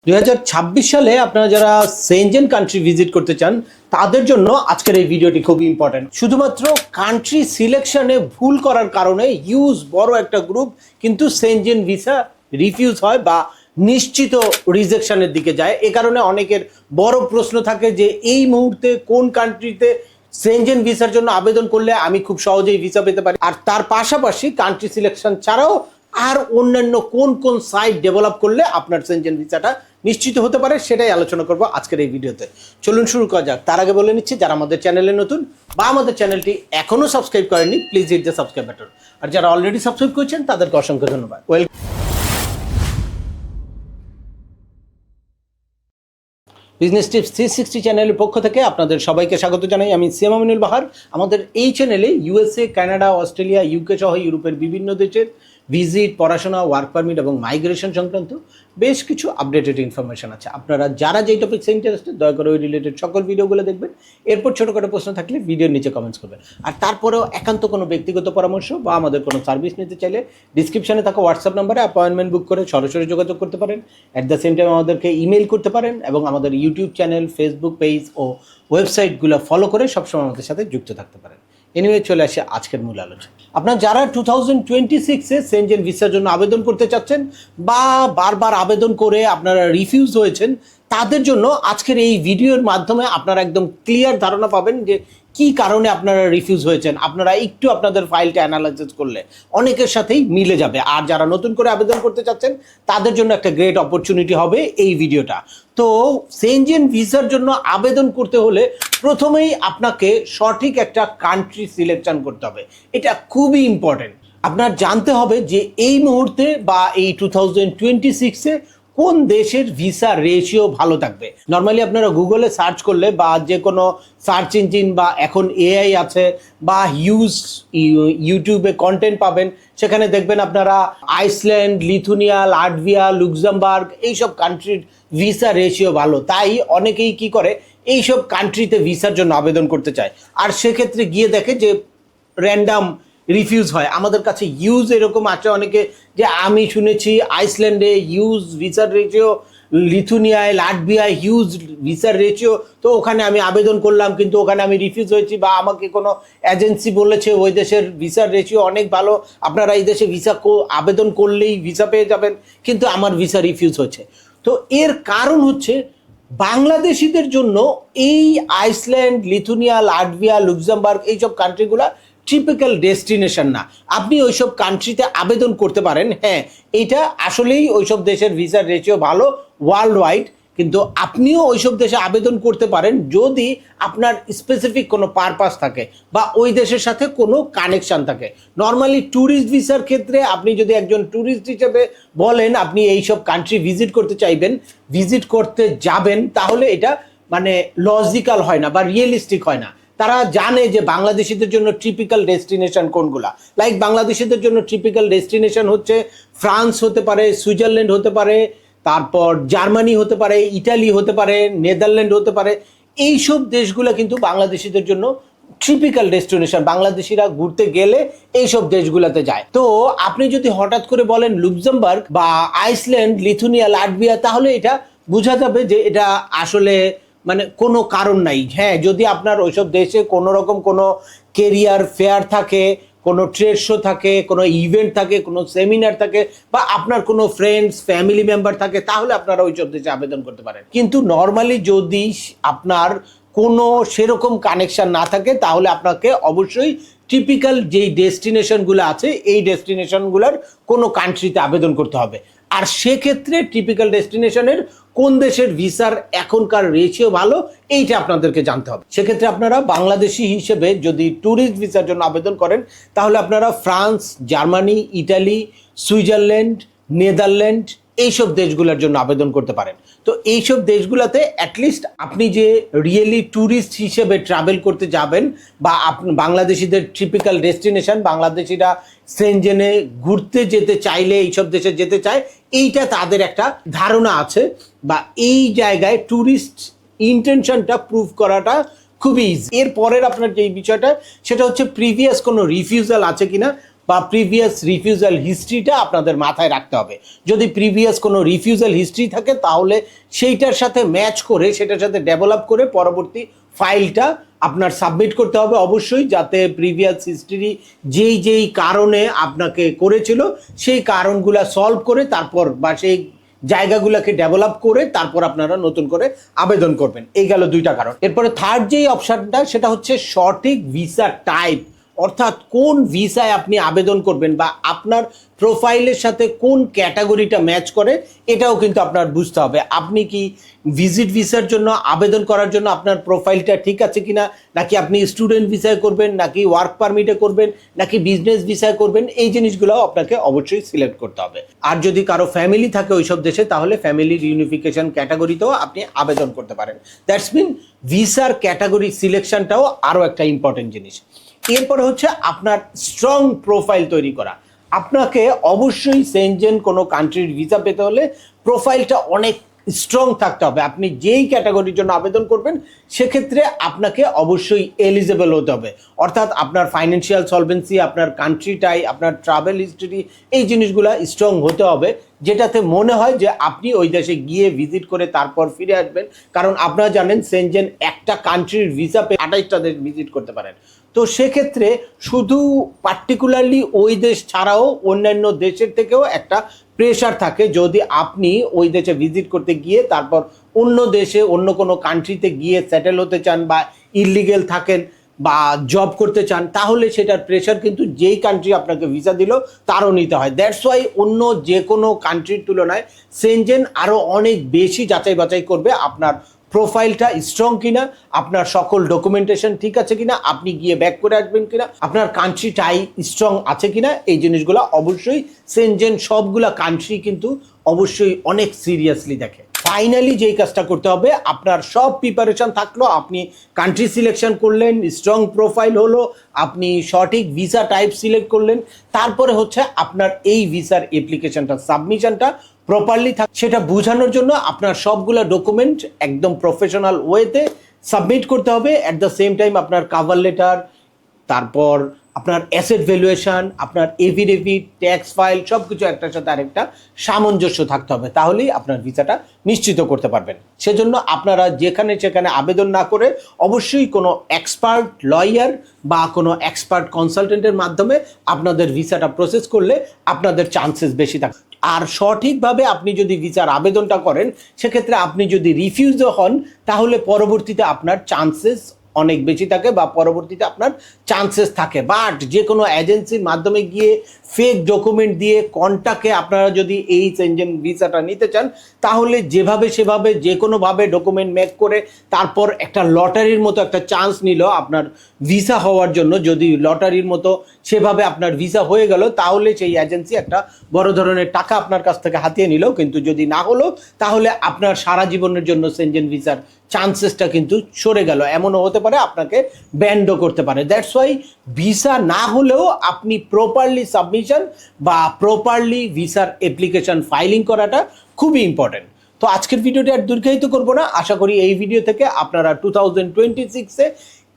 2026 সালে আপনারা যারা সেনজেন কান্ট্রি ভিজিট করতে চান তাদের জন্য আজকের এই ভিডিওটি খুব ইম্পর্টেন্ট। শুধুমাত্র কান্ট্রি সিলেকশনে ভুল করার কারণে হিউজ বড় একটা গ্রুপ কিন্তু সেনজেন ভিসা রিফিউজ হয় বা নিশ্চিত রিজেকশনের দিকে যায়। এ কারণে অনেকের বড় প্রশ্ন থাকে যে এই মুহূর্তে কোন কান্ট্রিতে সেনজেন ভিসার জন্য আবেদন করলে আমি খুব সহজেই ভিসা পেতে পারি, আর তার পাশাপাশি কান্ট্রি সিলেকশন ছাড়াও আর অন্যান্য কোন কোন সাইট ডেভেলপ করলে আপনার সেনজেন ভিসাটা নিশ্চিত হতে পারে, সেটাই আলোচনা করব আজকের এই ভিডিওতে। চলুন শুরু করা যাক। তার আগে বলে নিচ্ছি, যারা আমাদের চ্যানেলে নতুন বা আমাদের চ্যানেলটি এখনো সাবস্ক্রাইব করেননি, please hit the subscribe button. আর যারা অলরেডি সাবস্ক্রাইব করেছেন তাদেরকে অসংখ্য ধন্যবাদ। বিজনেস টিপস 360 চ্যানেলের পক্ষ থেকে আপনাদের সবাইকে স্বাগত জানাই। আমি সিএম আমিনুল বাহার। আমাদের এই চ্যানেলে ইউএসএ, কানাডা, অস্ট্রেলিয়া, ইউকে সহ ইউরোপের বিভিন্ন দেশের ভিজিট, পড়াশোনা, ওয়ার্ক পারমিট এবং মাইগ্রেশন সংক্রান্ত বেশ কিছু আপডেটেড ইনফরমেশন আছে। আপনারা যারা যেই টপিক্সে ইন্টারেস্টেড দয়া করে ওই রিলেটেড সকল ভিডিওগুলো দেখবেন। এরপর ছোটোখাটো প্রশ্ন থাকলে ভিডিওর নিচে কমেন্টস করবেন। আর তারপরেও একান্ত কোনো ব্যক্তিগত পরামর্শ বা আমাদের কোনো সার্ভিস নিতে চাইলে ডিসক্রিপশনে থাকা হোয়াটসঅ্যাপ নাম্বারে অ্যাপয়েন্টমেন্ট বুক করে সরাসরি যোগাযোগ করতে পারেন। অ্যাট দ্য সেম টাইম আমাদেরকে ইমেল করতে পারেন এবং আমাদের ইউটিউব চ্যানেল, ফেসবুক পেজ ও ওয়েবসাইটগুলো ফলো করে সবসময় আমাদের সাথে যুক্ত থাকতে পারেন। এনিওয়ে, চলে আসে আজকের মূল আলোচনা। আপনার যারা 2026-এ সেনজেন ভিসার জন্য আবেদন করতে চাচ্ছেন বা বারবার আবেদন করে আপনারা রিফিউজ হয়েছেন, তাদের জন্য আজকের এই ভিডিওর মাধ্যমে আপনারা একদম ক্লিয়ার ধারণা পাবেন যে কি কারণে আপনারা রিফিউজ হয়েছেন। আপনারা একটু আপনাদের ফাইলটা অ্যানালাইসিস করলে অনেকের সাথেই মিলে যাবে। আর যারা নতুন করে আবেদন করতে চাচ্ছেন তাদের জন্য একটা গ্রেট অপরচুনিটি হবে এই ভিডিওটা। তো সেনজেন ভিসার জন্য আবেদন করতে হলে প্রথমেই আপনাকে সঠিক একটা কান্ট্রি সিলেকশন করতে হবে। এটা খুবই ইম্পর্টেন্ট। আপনার জানতে হবে যে এই মুহূর্তে বা এই 2026-এ কোন দেশের ভিসা রেশিও ভালো থাকবে। নর্মালি আপনারা গুগলে সার্চ করলে বা যে কোনো সার্চ ইঞ্জিন বা এখন এআই আছে বা ইউটিউবে কন্টেন্ট পাবেন, সেখানে দেখবেন আপনারা আইসল্যান্ড, লিথুনিয়া, লাটভিয়া, লুক্সেমবার্গ এইসব কান্ট্রির ভিসা রেশিও ভালো। তাই অনেকেই কি করে এইসব কান্ট্রিতে ভিসার জন্য আবেদন করতে চায়, আর সেক্ষেত্রে গিয়ে দেখে যে র্যান্ডাম রিফিউজ হয়। আমাদের কাছে ইউজ এরকম আছে অনেকে, যে আমি শুনেছি আইসল্যান্ডে হিউজ ভিসার রেশিও, লিথুনিয়ায়, লাটভিয়ায় হিউজ ভিসার রেশিও, তো ওখানে আমি আবেদন করলাম কিন্তু ওখানে আমি রিফিউজ হয়েছি, বা আমাকে কোনো এজেন্সি বলেছে ওই দেশের ভিসার রেশিও অনেক ভালো, আপনারা এই দেশে ভিসা আবেদন করলেই ভিসা পেয়ে যাবেন, কিন্তু আমার ভিসা রিফিউজ হচ্ছে। তো এর কারণ হচ্ছে বাংলাদেশিদের জন্য এই আইসল্যান্ড, লিথুনিয়া, লাটভিয়া, লুক্সেমবার্গ এইসব কান্ট্রিগুলা টিপিক্যাল ডেস্টিনেশন না। আপনি ওইসব কান্ট্রিতে আবেদন করতে পারেন, হ্যাঁ এটা আসলেই ওইসব দেশের ভিসার রেশিও ভালো ওয়ার্ল্ড ওয়াইড, কিন্তু আপনিও ওইসব দেশে আবেদন করতে পারেন যদি আপনার স্পেসিফিক কোনো পারপাস থাকে বা ওই দেশের সাথে কোনো কানেকশান থাকে। নর্মালি ট্যুরিস্ট ভিসার ক্ষেত্রে আপনি যদি একজন ট্যুরিস্ট হিসেবে বলেন আপনি এইসব কান্ট্রি ভিজিট করতে চাইবেন, ভিজিট করতে যাবেন, তাহলে এটা মানে লজিক্যাল হয় না বা রিয়েলিস্টিক হয় না। তারা জানে যে বাংলাদেশিদের জন্য টিপিক্যাল ডেস্টিনেশন কোনগুলা। লাইক বাংলাদেশিদের জন্য টিপিক্যাল ডেস্টিনেশন হচ্ছে ফ্রান্স হতে পারে, সুইজারল্যান্ড হতে পারে, তারপর জার্মানি হতে পারে, ইটালি হতে পারে, নেদারল্যান্ড হতে পারে। এইসব দেশগুলো কিন্তু বাংলাদেশিদের জন্য টিপিক্যাল ডেস্টিনেশন। বাংলাদেশিরা ঘুরতে গেলে এইসব দেশগুলোতে যায়। তো আপনি যদি হঠাৎ করে বলেন লুক্সেমবার্গ বা আইসল্যান্ড, লিথুনিয়া, লাটভিয়া, তাহলে এটা বোঝা যাবে যে এটা আসলে মানে কোনো কারণ নাই। হ্যাঁ, যদি আপনার ওইসব দেশে কোনো রকম কোনো কেরিয়ার ফেয়ার থাকে, কোনো ট্রেড শো থাকে, কোনো ইভেন্ট থাকে, কোনো সেমিনার থাকে, বা আপনার কোনো ফ্রেন্ডস, ফ্যামিলি মেম্বার থাকে, তাহলে আপনারা ওইসব দেশে আবেদন করতে পারেন। কিন্তু নর্মালি যদি আপনার কোনো সেরকম কানেকশন না থাকে তাহলে আপনাকে অবশ্যই টিপিক্যাল যেই ডেস্টিনেশনগুলো আছে এই ডেস্টিনেশনগুলোর কোনো কান্ট্রিতে আবেদন করতে হবে। আর সেক্ষেত্রে টিপিক্যাল ডেস্টিনেশনের কোন দেশের ভিসার এখনকার রেশিও ভালো এইটা আপনাদেরকে জানতে হবে। সেক্ষেত্রে আপনারা বাংলাদেশি হিসেবে যদি ট্যুরিস্ট ভিসার জন্য আবেদন করেন তাহলে আপনারা France, Germany, Italy, Switzerland, Netherland এইসব দেশগুলোর জন্য আবেদন করতে পারেন। তো এইসব দেশগুলোতে অ্যাটলিস্ট আপনি যে রিয়েলি ট্যুরিস্ট হিসেবে ট্রাভেল করতে যাবেন বা বাংলাদেশিদের টিপিক্যাল ডেস্টিনেশন, বাংলাদেশিরা সেনজেনে ঘুরতে যেতে চাইলে এইসব দেশে যেতে চায়, এইটা তাদের একটা ধারণা আছে, বা এই জায়গায় ট্যুরিস্ট ইন্টেনশনটা প্রুভ করাটা খুবই ইজি। এর পরের আপনার যে বিষয়টা সেটা হচ্ছে প্রিভিয়াস কোনো রিফিউজাল আছে কিনা, বা প্রিভিয়াস রিফিউজাল হিস্ট্রিটা আপনাদের মাথায় রাখতে হবে। যদি প্রিভিয়াস কোনো রিফিউজাল হিস্ট্রি থাকে তাহলে সেইটার সাথে ম্যাচ করে, সেটার সাথে ডেভেলপ করে পরবর্তী ফাইলটা আপনার সাবমিট করতে হবে অবশ্যই, যাতে প্রিভিয়াস হিস্ট্রি যেই কারণে আপনাকে করেছিল সেই কারণগুলো সলভ করে তারপর, বা সেই জায়গাগুলোকে ডেভেলপ করে তারপর আপনারা নতুন করে আবেদন করবেন। এই গেল দুইটা কারণ। এরপরে থার্ড যেই অপশনটা সেটা হচ্ছে সঠিক ভিসা টাইপ, অর্থাৎ কোন ভিসায় আপনি আবেদন করবেন বা আপনার প্রোফাইলের সাথে কোন ক্যাটাগরিটা ম্যাচ করে এটাও কিন্তু আপনার বুঝতে হবে। আপনি কি ভিজিট ভিসার জন্য আবেদন করার জন্য আপনার প্রোফাইলটা ঠিক আছে কিনা, নাকি আপনি স্টুডেন্ট ভিসায় করবেন, নাকি ওয়ার্ক পারমিটে করবেন, নাকি বিজনেস ভিসায় করবেন, এই জিনিসগুলো আপনাকে অবশ্যই সিলেক্ট করতে হবে। আর যদি কারো ফ্যামিলি থাকে ওইসব দেশে তাহলে ফ্যামিলির ইউনিফিকেশন ক্যাটাগরিতেও আপনি আবেদন করতে পারেন। দ্যাটস মিন ভিসার ক্যাটাগরি সিলেকশনটাও আরও একটা ইম্পর্টেন্ট জিনিস। এরপরে হচ্ছে আপনার স্ট্রং প্রোফাইল তৈরি করা। আপনাকে অবশ্যই সেনজেন কোনো কান্ট্রির ভিসা পেতে হলে প্রোফাইলটা অনেক স্ট্রং থাকতে হবে। আপনি যেই ক্যাটাগরির জন্য আবেদন করবেন সেক্ষেত্রে আপনাকে অবশ্যই এলিজেবল হতে হবে, অর্থাৎ আপনার ফাইন্যান্সিয়াল সলভেন্সি, আপনার কান্ট্রিটাই, আপনার ট্রাভেল হিস্ট্রি, এই জিনিসগুলো স্ট্রং হতে হবে, যেটাতে মনে হয় যে আপনি ওই দেশে গিয়ে ভিজিট করে তারপর ফিরে আসবেন। কারণ আপনারা জানেন সেনজেন একটা কান্ট্রির ভিসা পেয়ে 28টা দেশ ভিজিট করতে পারেন। তো সেক্ষেত্রে শুধু পার্টিকুলারলি ওই দেশ ছাড়াও অন্যান্য দেশের থেকেও একটা প্রেশার থাকে। যদি আপনি ওই দেশে ভিজিট করতে গিয়ে তারপর অন্য দেশে অন্য কোনো কান্ট্রিতে গিয়ে সেটেল হতে চান বা ইললিগেল থাকেন বা জব করতে চান, তাহলে সেটার প্রেশার কিন্তু যেই কান্ট্রি আপনাকে ভিসা দিল তারও নিতে হয়। দ্যাটস ওয়াই অন্য যে কোনো কান্ট্রির তুলনায় সেনজেন আরও অনেক বেশি যাচাই বাছাই করবে আপনার প্রোফাইলটা স্ট্রং কিনা, আপনার সকল ডকুমেন্টেশন ঠিক আছে কিনা, আপনি গিয়ে ব্যাক করে আসবেন কিনা, আপনার কান্ট্রিটাই স্ট্রং আছে কিনা, এই জিনিসগুলো অবশ্যই সেনজেন সবগুলা কান্ট্রি কিন্তু অবশ্যই অনেক সিরিয়াসলি দেখে। ফাইনালি যেই কাজটা করতে হবে, আপনার সব প্রিপারেশন থাকলো, আপনি কান্ট্রি সিলেকশন করলেন, স্ট্রং প্রোফাইল হলো, আপনি সঠিক ভিসা টাইপ সিলেক্ট করলেন, তারপরে হচ্ছে আপনার এই ভিসার অ্যাপ্লিকেশনটা সাবমিশনটা প্রপারলি থাকে সেটা বোঝানোর জন্য আপনার সবগুলো ডকুমেন্ট একদম প্রফেশনাল ওয়েতে সাবমিট করতে হবে। অ্যাট দ্য সেম টাইম আপনার কাভার লেটার, তারপর আপনার অ্যাসেট ভ্যালুয়েশন, আপনার এফিডেভিট, ট্যাক্স ফাইল, সব কিছু একটার সাথে আরেকটা সামঞ্জস্য থাকতে হবে, তাহলেই আপনার ভিসাটা নিশ্চিত করতে পারবেন। সেজন্য আপনারা যেখানে সেখানে আবেদন না করে অবশ্যই কোনো এক্সপার্ট লয়ার বা কোনো এক্সপার্ট কনসালটেন্টের মাধ্যমে আপনাদের ভিসাটা প্রসেস করলে আপনাদের চান্সেস বেশি থাকে। আর সঠিকভাবে আপনি যদি ভিসার আবেদনটা করেন সেক্ষেত্রে আপনি যদি রিফিউজও হন তাহলে পরবর্তীতে আপনার চান্সেস অনেক বেশি থাকে বা পরবর্তীতে আপনার চান্সেস থাকে। বাট যে কোনো এজেন্সির মাধ্যমে গিয়ে ফেক ডকুমেন্ট দিয়ে কন্টাক্টে আপনারা যদি এই সেনজেন ভিসাটা নিতে চান তাহলে যেভাবে সেভাবে যে কোনোভাবে ডকুমেন্ট মেক করে তারপর একটা লটারির মতো একটা চান্স নিল আপনার ভিসা হওয়ার জন্য। যদি লটারির মতো সেভাবে আপনার ভিসা হয়ে গেল তাহলে সেই এজেন্সি একটা বড় ধরনের টাকা আপনার কাছ থেকে হাতিয়ে নিল, কিন্তু যদি না হলো তাহলে আপনার সারা জীবনের জন্য সেনজেন ভিসার চান্সেসটা কিন্তু সরে গেল। এমনও হতে পারে আপনাকে ব্যান্ডও করতে পারে। দ্যাটস ওয়াই ভিসা না হলেও আপনি প্রপারলি সাবমিশন বা প্রপারলি ভিসার অ্যাপ্লিকেশন ফাইলিং করাটা খুবই ইম্পর্টেন্ট। তো আজকের ভিডিওটি আর দীর্ঘায়িত করবো না, আশা করি এই ভিডিও থেকে আপনারা 2026-এ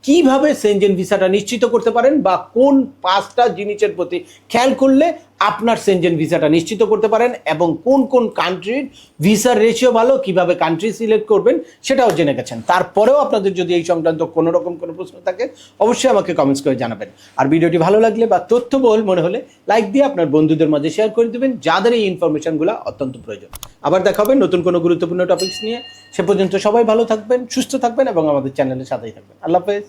কিভাবে সেনজেন ভিসাটা নিশ্চিত করতে পারেন বা কোন 5টা জিনিসের প্রতি খেয়াল করলে আপনার সেনজেন ভিসাটা নিশ্চিত করতে পারেন এবং কোন কোন কান্ট্রির ভিসার রেশিও ভালো, কিভাবে কান্ট্রি সিলেক্ট করবেন সেটাও জেনে গেছেন। তারপরেও আপনাদের যদি এই সংক্রান্ত কোনো রকম কোনো প্রশ্ন থাকে অবশ্যই আমাকে কমেন্টস করে জানাবেন। আর ভিডিওটি ভালো লাগলে বা তথ্যবহুল মনে হলে লাইক দিয়ে আপনার বন্ধুদের মাঝে শেয়ার করে দেবেন যাদের এই ইনফরমেশনগুলো অত্যন্ত প্রয়োজন। আবার দেখা হবে নতুন কোনো গুরুত্বপূর্ণ টপিকস নিয়ে। সে পর্যন্ত সবাই ভালো থাকবেন, সুস্থ থাকবেন এবং আমাদের চ্যানেলের সাথেই থাকবেন। আল্লাহ হাফেজ।